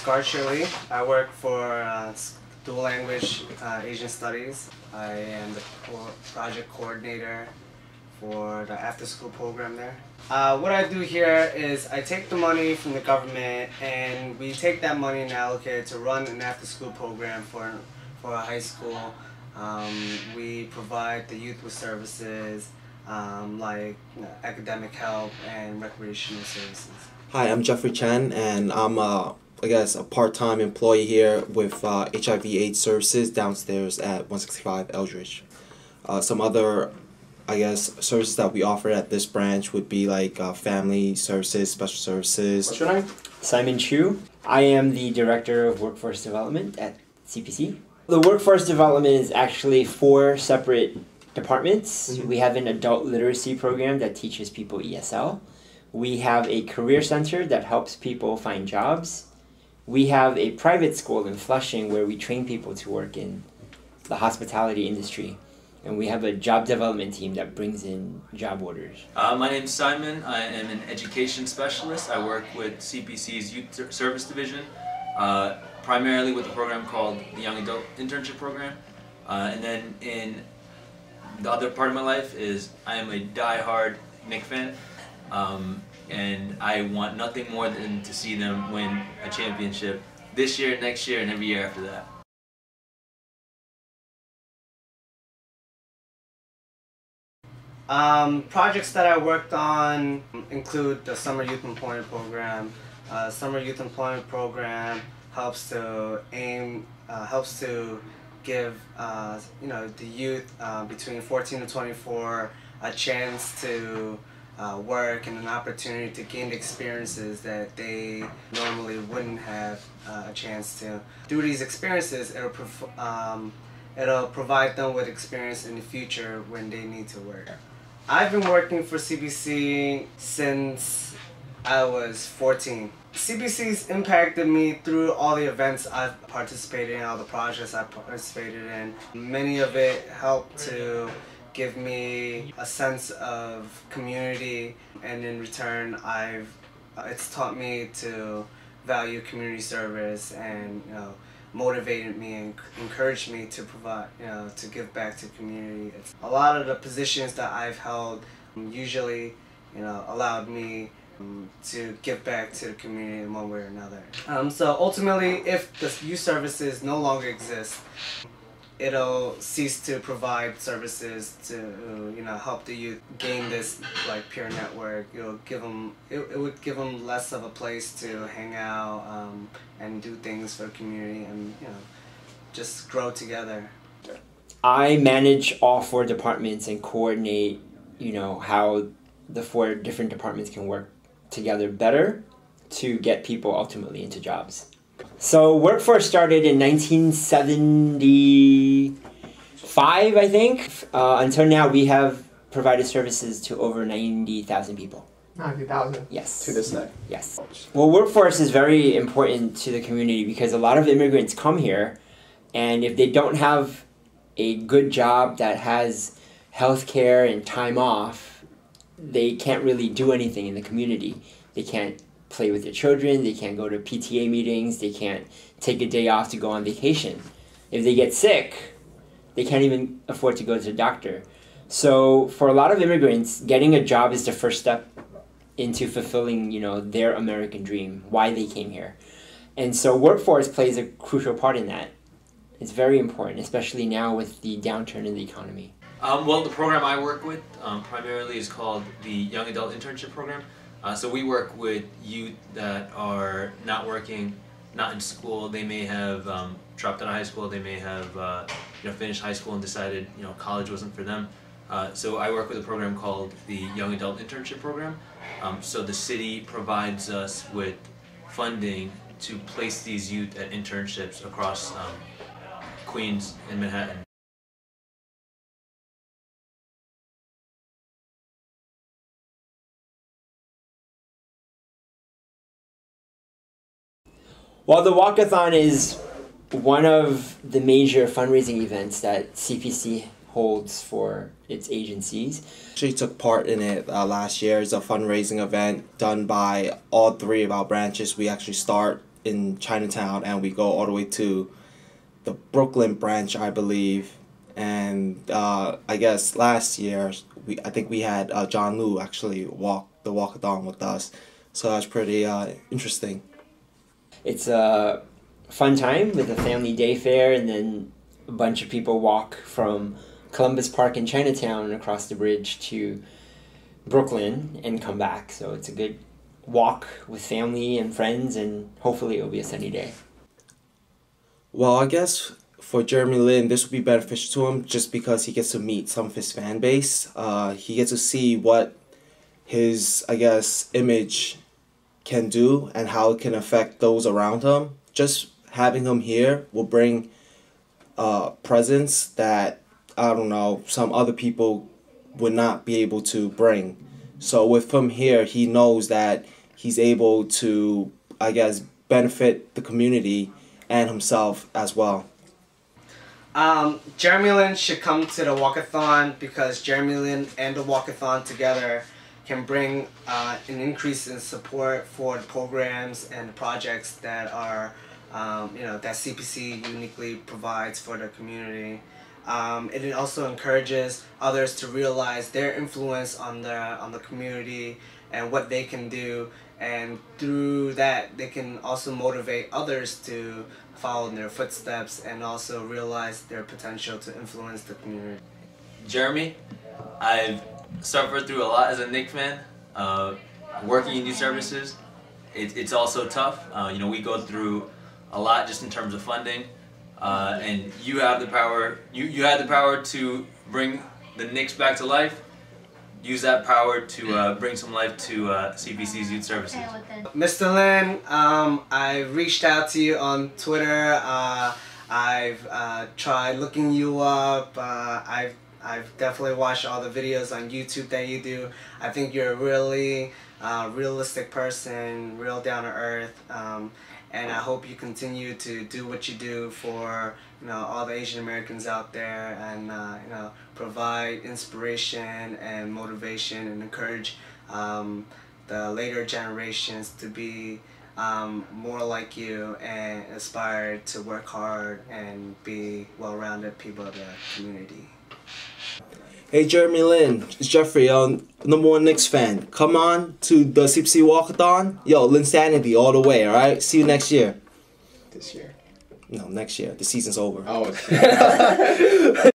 Scar Chili. I work for dual language Asian studies. I am the project coordinator for the after school program there. What I do here is I take the money from the government and we take that money and allocate it to run an after school program for a high school. We provide the youth with services like academic help and recreational services. Hi, I'm Jeffrey Chen, and I'm a part-time employee here with HIV/AIDS services downstairs at 165 Eldridge. Some other, services that we offer at this branch would be like family services, special services. What's your name? Simon Chu. I am the Director of Workforce Development at CPC. The Workforce Development is actually 4 separate departments. Mm-hmm. We have an adult literacy program that teaches people ESL. We have a career center that helps people find jobs. We have a private school in Flushing where we train people to work in the hospitality industry. And we have a job development team that brings in job orders. My name's Simon. I am an education specialist. I work with CPC's Youth Service Division, primarily with a program called the Young Adult Internship Program. And then in the other part of my life is I am a die-hard Knicks fan. And I want nothing more than to see them win a championship this year, next year, and every year after that. Projects that I worked on include the Summer Youth Employment Program. Summer Youth Employment Program helps to give the youth between 14 to 24 a chance to work and an opportunity to gain experiences that they normally wouldn't have a chance to. Through these experiences, it'll provide them with experience in the future when they need to work. I've been working for CPC since I was 14. CPC's impacted me through all the events I've participated in, all the projects I've participated in. Many of it helped to give me a sense of community, and in return it's taught me to value community service and motivated me and encouraged me to provide, to give back to the community. A lot of the positions that I've held usually allowed me to give back to the community in one way or another. So ultimately, if the youth services no longer exist, it'll cease to provide services to help the youth gain this peer network. It would give them less of a place to hang out and do things for the community and just grow together. I manage all 4 departments and coordinate how the 4 different departments can work together better to get people ultimately into jobs. So Workforce started in 1975, I think. Until now, we have provided services to over 90,000 people. 90,000? Yes. To this day? Yes. Well, Workforce is very important to the community because a lot of immigrants come here, and if they don't have a good job that has health care and time off, they can't really do anything in the community. They can't play with their children, they can't go to PTA meetings, they can't take a day off to go on vacation. If they get sick, they can't even afford to go to the doctor. So for a lot of immigrants, getting a job is the first step into fulfilling, their American dream, why they came here. And so Workforce plays a crucial part in that. It's very important, especially now with the downturn in the economy. Well, the program I work with primarily is called the Young Adult Internship Program. So we work with youth that are not working, not in school. They may have dropped out of high school. They may have finished high school and decided college wasn't for them. So I work with a program called the Young Adult Internship Program. So the city provides us with funding to place these youth at internships across Queens and Manhattan. Well, the Walkathon is one of the major fundraising events that CPC holds for its agencies. She took part in it last year. It's a fundraising event done by all 3 of our branches. We actually start in Chinatown, and we go all the way to the Brooklyn branch, I believe. And I guess last year, I think we had John Liu actually walk the walkathon with us. So that's pretty interesting. It's a fun time with a family day fair, and then a bunch of people walk from Columbus Park in Chinatown across the bridge to Brooklyn and come back. So it's a good walk with family and friends, and hopefully it'll be a sunny day. Well, I guess for Jeremy Lin, this will be beneficial to him just because he gets to meet some of his fan base. He gets to see what his, I guess, image can do and how it can affect those around him. Just having him here will bring presence that, I don't know, some other people would not be able to bring. So with him here, he knows that he's able to, I guess, benefit the community and himself as well. Jeremy Lin should come to the Walkathon because Jeremy Lin and the Walkathon together can bring an increase in support for the programs and projects that are, that CPC uniquely provides for the community. It also encourages others to realize their influence on the community and what they can do, and through that they can also motivate others to follow in their footsteps and also realize their potential to influence the community. Jeremy, I've suffered through a lot as a Knicks fan. Working in youth services, it's also tough. We go through a lot just in terms of funding. And you have the power. You had the power to bring the Knicks back to life. Use that power to bring some life to CPC's youth services. Mr. Lin, I reached out to you on Twitter. I've tried looking you up. I've definitely watched all the videos on YouTube that you do. I think you're a really realistic person, real down to earth. And I hope you continue to do what you do for all the Asian Americans out there, and provide inspiration and motivation and encourage the later generations to be more like you and aspire to work hard and be well-rounded people of the community. Hey Jeremy Lin, it's Jeffrey, #1 Knicks fan. Come on to the CPC Walkathon. Yo, Linsanity all the way, alright? See you next year. This year. No, next year. The season's over. Oh, it's